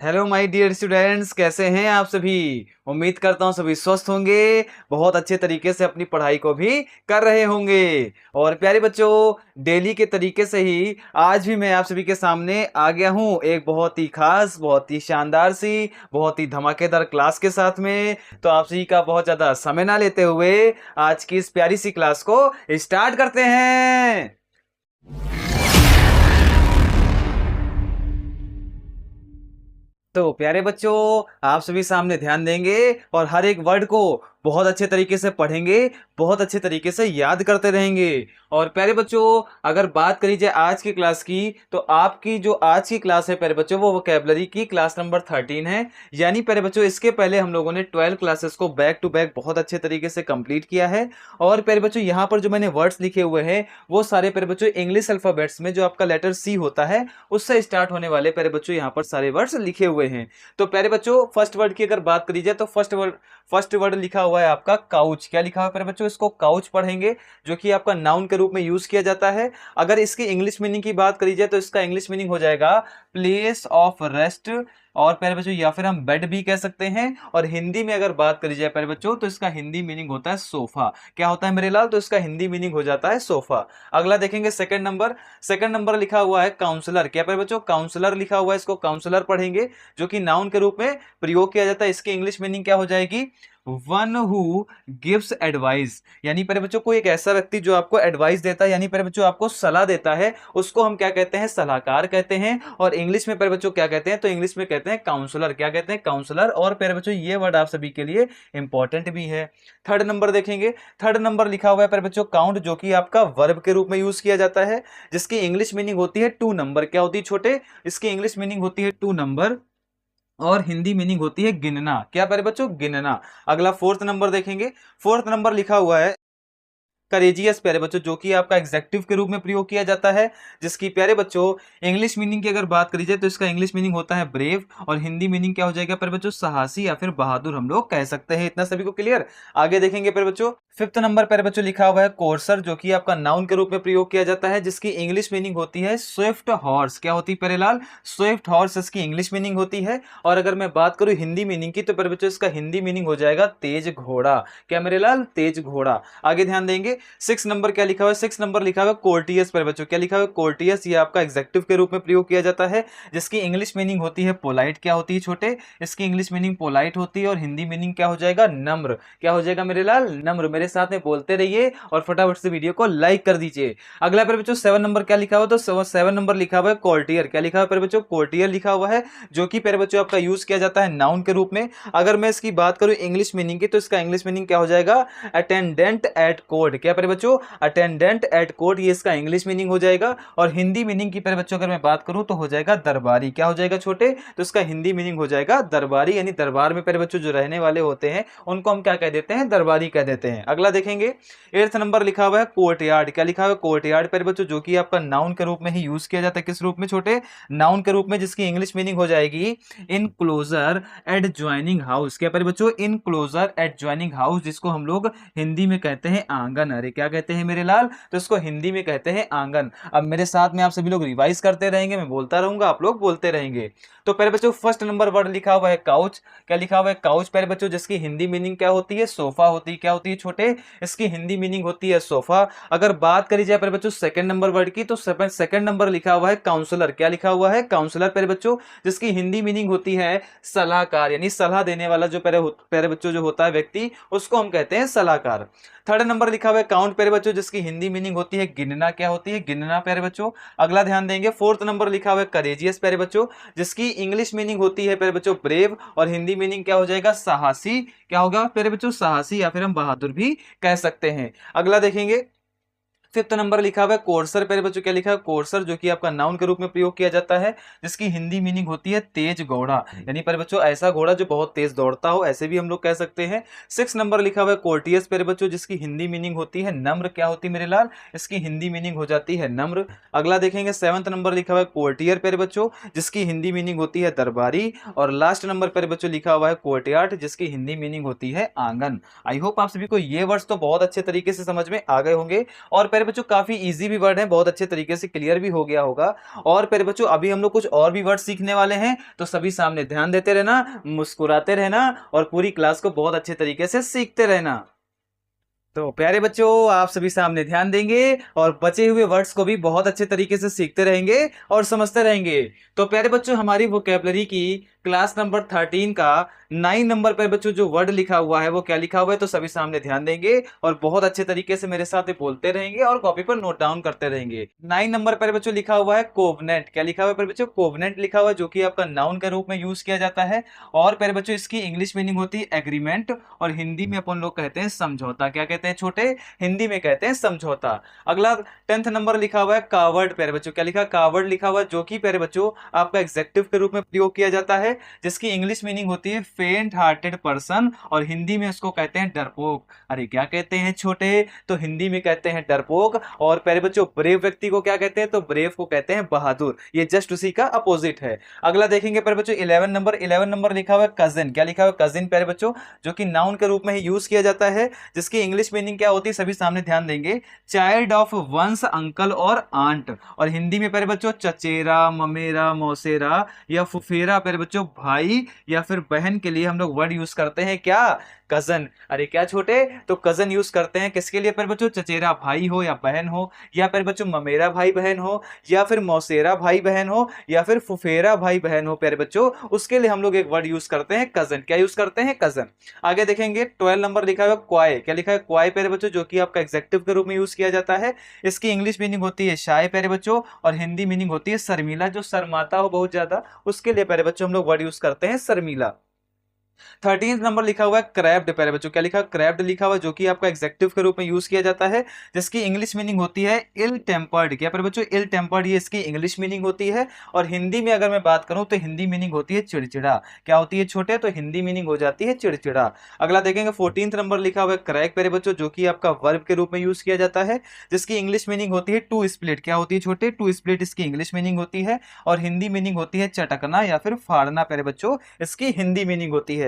Hello my dear students, कैसे हैं आप सभी। उम्मीद करता हूं सभी स्वस्थ होंगे, बहुत अच्छे तरीके से अपनी पढ़ाई को भी कर रहे होंगे। और प्यारे बच्चों, डेली के तरीके से ही आज भी मैं आप सभी के सामने आ गया हूं एक बहुत ही खास, बहुत ही शानदार सी, बहुत ही धमाकेदार क्लास के साथ में। तो आप सभी का बहुत ज़्यादा समय ना लेते हुए आज की इस प्यारी सी क्लास को स्टार्ट करते हैं। तो प्यारे बच्चों, आप सभी सामने ध्यान देंगे और हर एक वर्ड को बहुत अच्छे तरीके से पढ़ेंगे, बहुत अच्छे तरीके से याद करते रहेंगे। और प्यारे बच्चों, अगर बात करी जाए आज की क्लास की, तो आपकी जो आज की क्लास है प्यारे बच्चों, वो वोकैबुलरी की क्लास नंबर 13 है। यानी प्यारे बच्चों, इसके पहले हम लोगों ने 12 क्लासेस को बैक टू बैक बहुत अच्छे तरीके से कंप्लीट किया है। और प्यारे बच्चों, यहाँ पर जो मैंने वर्ड्स लिखे हुए हैं वो सारे प्यारे बच्चों इंग्लिश अल्फाबेट्स में जो आपका लेटर सी होता है उससे स्टार्ट होने वाले प्यारे बच्चों यहाँ पर सारे वर्ड्स लिखे हुए हैं। तो प्यारे बच्चों, फर्स्ट वर्ड की अगर बात करी जाए तो फर्स्ट वर्ड लिखा हुआ है आपका काउच। क्या लिखा हुआ है प्यारे बच्चों, इसको काउच पढ़ेंगे, जो कि आपका नाउन के रूप में यूज किया जाता है। अगर इसकी इंग्लिश मीनिंग की बात करी जाए तो इसका इंग्लिश मीनिंग हो जाएगा प्लेस ऑफ रेस्ट, और प्यारे बच्चों या फिर हम बेड भी कह सकते हैं। और हिंदी में अगर बात करी जाए प्यारे बच्चों तो इसका हिंदी मीनिंग होता है सोफा। क्या होता है मेरे लाल, तो इसका हिंदी मीनिंग हो जाता है सोफा। अगला देखेंगे सेकंड नंबर लिखा हुआ है काउंसलर। क्या प्यारे बच्चों, काउंसलर लिखा हुआ है, इसको काउंसलर पढ़ेंगे, जो कि नाउन के रूप में प्रयोग किया जाता है। इसकी इंग्लिश मीनिंग क्या हो जाएगी, वन हु गिव्स एडवाइस। यानी प्यारे बच्चों, कोई एक ऐसा व्यक्ति जो आपको एडवाइस देता है, यानी प्यारे बच्चों आपको सलाह देता है, उसको हम क्या कहते हैं, सलाहकार कहते हैं। और इंग्लिश में प्यारे बच्चों क्या कहते हैं, तो इंग्लिश में कहते हैं काउंसलर। क्या कहते हैं, काउंसलर। और प्यारे बच्चों ये वर्ड आप सभी के लिए इंपॉर्टेंट भी है। थर्ड नंबर देखेंगे, थर्ड नंबर लिखा हुआ है प्यारे बच्चों काउंट, जो कि आपका वर्ब के रूप में यूज किया जाता है, जिसकी इंग्लिश मीनिंग होती है टू नंबर। क्या होती है छोटे, इसकी इंग्लिश मीनिंग होती है टू नंबर, और हिंदी मीनिंग होती है गिनना। क्या प्यारे बच्चों, गिनना। अगला फोर्थ नंबर देखेंगे, फोर्थ नंबर लिखा हुआ है करेजियस प्यारे बच्चों, जो कि आपका एग्जेक्टिव के रूप में प्रयोग किया जाता है, जिसकी प्यारे बच्चों इंग्लिश मीनिंग की अगर बात करी जाए तो इसका इंग्लिश मीनिंग होता है ब्रेव, और हिंदी मीनिंग क्या हो जाएगा प्यारे बच्चों, साहसी या फिर बहादुर हम लोग कह सकते हैं। इतना सभी को क्लियर। आगे देखेंगे प्यारे बच्चों, फिफ्थ नंबर प्यारे बच्चों लिखा हुआ है कोर्सर, जो कि आपका नाउन के रूप में प्रयोग किया जाता है, जिसकी इंग्लिश मीनिंग होती है स्विफ्ट हॉर्स। क्या होती है प्यारे लाल, स्विफ्ट हॉर्स इसकी इंग्लिश मीनिंग होती है। और अगर मैं बात करूं हिंदी मीनिंग की, तो प्यारे बच्चों इसका हिंदी मीनिंग हो जाएगा तेज घोड़ा। क्या मेरे लाल, तेज घोड़ा। आगे ध्यान देंगे, सिक्स नंबर क्या लिखा हुआ है, सिक्स नंबर लिखा हुआ है कोर्टियस प्यारे बच्चों। क्या लिखा हुआ है, कोर्टियस। ये आपका एग्जेक्टिव के रूप में प्रयोग किया जाता है, जिसकी इंग्लिश मीनिंग होती है पोलाइट। क्या होती है छोटे, इसकी इंग्लिश मीनिंग पोलाइट होती है, और हिंदी मीनिंग क्या हो जाएगा, नम्र। क्या हो जाएगा मेरे लाल, नम्र। मेरे साथ में बोलते रहिए और फटाफट से वीडियो को लाइक कर दीजिए। अगला प्यारे बच्चों सेवन नंबर क्या लिखा हुआ, तो सेवन नंबर लिखा हुआ है कोर्टियर। क्या लिखा हुआ है प्यारे बच्चों, कोर्टियर लिखा हुआ है, जो कि प्यारे बच्चों आपका यूज किया जाता है नाउन के रूप में। अगर मैं इसकी बात करूं इंग्लिश मीनिंग की, तो इसका इंग्लिश मीनिंग क्या हो जाएगा, अटेंडेंट एट कोर्ट। क्या प्यारे बच्चों, अटेंडेंट एट कोर्ट, ये इसका इंग्लिश मीनिंग हो जाएगा। और हिंदी मीनिंग की प्यारे बच्चों अगर मैं बात करूं तो हो जाएगा दरबारी। क्या हो जाएगा छोटे, तो इसका हिंदी मीनिंग हो जाएगा दरबारी, यानी दरबार में प्यारे बच्चों जो रहने वाले होते हैं उनको हम क्या कह देते हैं, दरबारी कह देते हैं। अगला देखेंगे, एट्थ नंबर लिखा हुआ है कोर्टयार्ड। क्या लिखा हुआ है, कोर्टयार्ड प्यारे बच्चों, जो कि आपका नाउन के रूप में ही यूज किया जाता है। किस रूप में छोटे, नाउन के रूप में, जिसकी इंग्लिश मीनिंग हो जाएगी इनक्लोजर एडजॉइनिंग हाउस। क्या प्यारे बच्चों, इनक्लोजर एडजॉइनिंग हाउस, जिसको हम लोग हिंदी में कहते हैं आंगन। अरे क्या कहते हैं मेरे लाल, तो इसको हिंदी में कहते हैं आंगन। अब मेरे साथ में आप सभी लोग रिवाइज करते रहेंगे, मैं बोलता रहूंगा, आप लोग बोलते रहेंगे। तो प्यारे बच्चों फर्स्ट नंबर वर्ड लिखा हुआ है काउच। क्या लिखा हुआ है, काउच प्यारे बच्चों, जिसकी हिंदी मीनिंग क्या होती है, सोफा होती है। क्या होती है छोटे, इसकी हिंदी मीनिंग होती है सोफा। अगर बात करी जाए प्यारे बच्चों सेकंड नंबर वर्ड की, तो सेकंड नंबर लिखा हुआ है काउंसलर। क्या लिखा हुआ है, काउंसलर प्यारे बच्चों, जिसकी हिंदी मीनिंग होती है सलाहकार, यानी सलाह देने वाला जो प्यारे बच्चों जो होता है व्यक्ति, उसको हम कहते हैं सलाहकार। थर्ड नंबर लिखा हुआ है काउंट प्यारे बच्चों, जिसकी हिंदी मीनिंग होती है गिनना। क्या होती है, गिनना प्यारे बच्चों। अगला ध्यान देंगे, फोर्थ नंबर लिखा हुआ है करेजियस प्यारे बच्चों, जिसकी इंग्लिश मीनिंग होती है प्यारे बच्चों ब्रेव, और हिंदी मीनिंग क्या हो जाएगा, साहसी। क्या होगा प्यारे बच्चों, साहसी, या फिर हम बहादुर भी कह सकते हैं। अगला देखेंगे, फिफ्थ नंबर लिखा हुआ है कोर्सर प्यारे बच्चों। क्या लिखा है, कोर्सर, जो कि आपका नाउन के रूप में प्रयोग किया जाता है, जिसकी हिंदी मीनिंग होती है तेज घोड़ा, यानी प्यारे बच्चों ऐसा घोड़ा जो बहुत तेज दौड़ता हो, ऐसे भी हम लोग कह सकते हैं। सिक्स नंबर लिखा हुआ है कोर्टियस प्यारे बच्चों, जिसकी हिंदी मीनिंग होती है नम्र। क्या होती है मेरे लाल, इसकी हिंदी मीनिंग हो जाती है नम्र। अगला देखेंगे, सेवंथ नंबर लिखा हुआ है कोर्टियर प्यारे बच्चों, जिसकी हिंदी मीनिंग होती है दरबारी। और लास्ट नंबर प्यारे बच्चों लिखा हुआ है कोर्टयार्ड, जिसकी हिंदी मीनिंग होती है आंगन। आई होप आप सभी को ये वर्ड्स तो बहुत अच्छे तरीके से समझ में आ गए होंगे। और प्यारे प्यारे बच्चों काफी इजी भी वर्ड है, बहुत अच्छे तरीके से क्लियर भी हो गया होगा। और प्यारे बच्चों अभी हम लोग कुछ और भी वर्ड सीखने वाले हैं, तो सभी सामने ध्यान देते रहना, मुस्कुराते रहना और पूरी क्लास को बहुत अच्छे तरीके से सीखते रहना। तो प्यारे बच्चों आप सभी सामने ध्यान देंगे और बचे हुए वर्ड्स को भी बहुत अच्छे तरीके से सीखते रहेंगे और समझते रहेंगे। तो प्यारे बच्चों हमारी वोकैबुलरी की क्लास नंबर 13 का 9 नंबर पर बच्चों जो वर्ड लिखा हुआ है वो क्या लिखा हुआ है, तो सभी सामने ध्यान देंगे और बहुत अच्छे तरीके से मेरे साथ बोलते रहेंगे और कॉपी पर नोट डाउन करते रहेंगे। 9 नंबर पर बच्चों लिखा हुआ है कोवनेंट। क्या लिखा हुआ है प्यारे बच्चों? कोवनेंट लिखा हुआ है, जो कि आपका नाउन के रूप में यूज किया जाता है। और प्यारे बच्चों इसकी इंग्लिश मीनिंग होती है एग्रीमेंट, और हिंदी में अपन लोग कहते हैं समझौता। क्या कहते हैं छोटे? हिंदी में कहते हैं समझौता। अगला 10th नंबर लिखा हुआ है कावर्ड। प्यारे बच्चों क्या लिखा? कावर्ड लिखा हुआ है, जो कि प्यारे बच्चों आपका एग्जेक्टिव के रूप में प्रयोग किया जाता है, जिसकी इंग्लिश मीनिंग होती है फेंट हार्टेड पर्सन, और हिंदी में उसको कहते हैं डरपोक। अरे क्या कहते हैं छोटे? तो हिंदी में कहते हैं डरपोक। और प्यारे बच्चों ब्रेव व्यक्ति को क्या कहते हैं? तो ब्रेव को कहते हैं बहादुर। ये जस्ट उसी का अपोजिट है। अगला देखेंगे प्यारे बच्चों 11 नंबर लिखा हुआ है कजिन। क्या लिखा हुआ है? कजिन प्यारे बच्चों, जो कि नाउन के रूप में ही यूज किया जाता है, जिसकी इंग्लिश मीनिंग क्या होती है सभी सामने ध्यान देंगे, चाइल्ड ऑफ वंस अंकल और आंट। और हिंदी में प्यारे बच्चों चचेरा, ममेरा, मौसेरा या फुफेरा प्यारे बच्चों भाई या फिर बहन के लिए हम लोग वर्ड यूज करते हैं क्या? कजन। अरे क्या छोटे? तो कजन यूज करते हैं किसके लिए प्यारे बच्चों? चचेरा भाई हो या बहन हो, या प्यारे बच्चों ममेरा भाई बहन हो, या फिर मौसेरा भाई बहन हो, या फिर फुफेरा भाई बहन हो प्यारे बच्चों, उसके लिए हम लोग एक वर्ड यूज करते हैं कजन। क्या यूज करते हैं? कजन। आगे देखेंगे 12 नंबर लिखा हुआ क्वाय। क्या लिखा है? क्वाय प्यारे बच्चों, जो कि आपका एग्जेक्टिव के रूप में यूज किया जाता है। इसकी इंग्लिश मीनिंग होती है शाय प्यारे बच्चों, और हिंदी मीनिंग होती है शर्मिला, जो शर्माता हो बहुत ज्यादा, उसके लिए प्यारे बच्चों हम लोग वर्ड यूज करते हैं शर्मिला। 13th नंबर लिखा हुआ है क्रैप्ड प्यारे बच्चों। क्या लिखा है? क्रैप्ड लिखा हुआ है, जो कि आपका एग्जेक्टिव के रूप में यूज किया जाता है, जिसकी इंग्लिश मीनिंग होती है इल टेम्पर्ड। क्या प्यारे बच्चों? इल टेम्पर्ड, ये इसकी इंग्लिश मीनिंग होती है। और हिंदी में अगर मैं बात करूं तो हिंदी मीनिंग होती है चिड़चिड़ा। क्या होती है छोटे? तो हिंदी मीनिंग हो जाती है चिड़चिड़ा। अगला देखेंगे 14th नंबर लिखा हुआ है क्रैक प्यारे बच्चों, जो कि आपका वर्ब के रूप में यूज किया जाता है, जिसकी इंग्लिश मीनिंग होती है टू स्प्लिट। क्या होती है छोटे? टू स्प्लिट इसकी इंग्लिश मीनिंग होती है, और हिंदी मीनिंग होती है चटकना या फिर फाड़ना प्यारे बच्चों, इसकी हिंदी मीनिंग होती है।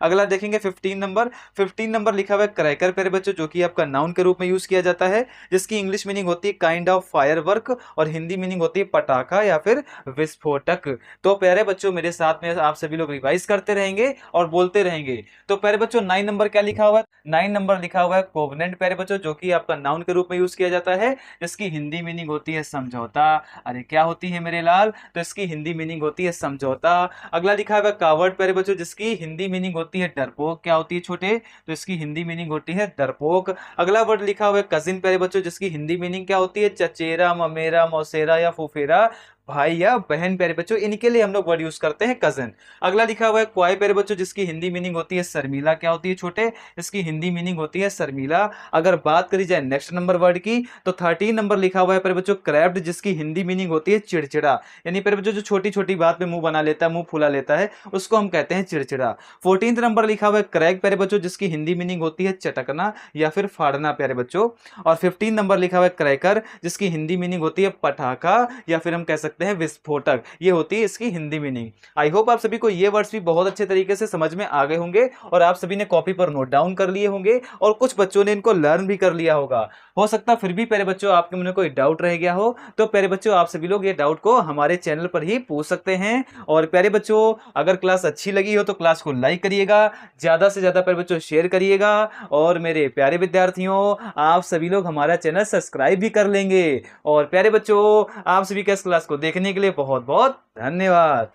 अगला देखेंगे 15 नंबर लिखा हुआ है क्रैकर प्यारे बच्चों, जो कि आपका नाउन के रूप में यूज किया जाता है, जिसकी इंग्लिश मीनिंग होती है काइंड ऑफ फायरवर्क, और हिंदी मीनिंग होती है पटाखा या फिर विस्फोटक। तो प्यारे बच्चों मेरे साथ में आप सभी लोग रिवाइज करते रहेंगे और बोलते रहेंगे। तो प्यारे बच्चों 9 नंबर क्या लिखा हुआ है? 9 नंबर लिखा हुआ है कोवेनेंट प्यारे बच्चों, जो कि आपका नाउन के रूप में यूज किया जाता है, जिसकी हिंदी मीनिंग होती है समझौता। अरे क्या होती है मेरे लाल? तो इसकी हिंदी मीनिंग होती है समझौता। अगला लिखा हुआ है कावर्ड प्यारे बच्चों, जिसकी हिंदी मीनिंग होती है डरपोक। क्या होती है छोटे? तो इसकी हिंदी मीनिंग होती है डरपोक। अगला वर्ड लिखा हुआ है कजिन प्यारे बच्चों, जिसकी हिंदी मीनिंग क्या होती है? चचेरा, ममेरा, मौसेरा या फुफेरा भाई या बहन प्यारे बच्चों, इनके लिए हम लोग वर्ड यूज करते हैं कजन। अगला लिखा हुआ है क्वाई प्यारे बच्चों, जिसकी हिंदी मीनिंग होती है शर्मिला। क्या होती है छोटे? इसकी हिंदी मीनिंग होती है शर्मिला। अगर बात करी जाए नेक्स्ट नंबर वर्ड की, तो 13 नंबर लिखा हुआ है प्यारे बच्चों क्रैप्ड, जिसकी हिंदी मीनिंग होती है चिड़चिड़ा। यानी प्यारे बच्चों जो छोटी छोटी बात पे मुंह बना लेता है, मुंह फुला लेता है, उसको हम कहते हैं चिड़चिड़ा। 14th नंबर लिखा हुआ है क्रैक प्यारे बच्चों, जिसकी हिंदी मीनिंग होती है चटकना या फिर फाड़ना प्यारे बच्चों। और 15 नंबर लिखा हुआ है क्रैकर, जिसकी हिंदी मीनिंग होती है पटाखा या फिर हम कह सकते हैं विस्फोटक। ये होती है इसकी हिंदी मीनिंग। आई होप आप सभी को ये वर्ड्स भी बहुत अच्छे तरीके से समझ में आ गए होंगे, और आप सभी ने कॉपी पर नोट डाउन कर लिए होंगे, और कुछ बच्चों ने इनको लर्न भी कर लिया होगा। हो सकता फिर भी प्यारे बच्चों आपके मन में कोई डाउट रह गया हो, तो प्यारे बच्चों आप सभी लोग ये डाउट को हमारे चैनल पर ही पूछ सकते हैं। और प्यारे बच्चों अगर क्लास अच्छी लगी हो तो क्लास को लाइक करिएगा, ज्यादा से ज्यादा प्यारे बच्चों शेयर करिएगा, और मेरे प्यारे विद्यार्थियों आप सभी लोग हमारा चैनल सब्सक्राइब भी कर लेंगे। और प्यारे बच्चों आप सभी का इस क्लास को देखने के लिए बहुत बहुत धन्यवाद।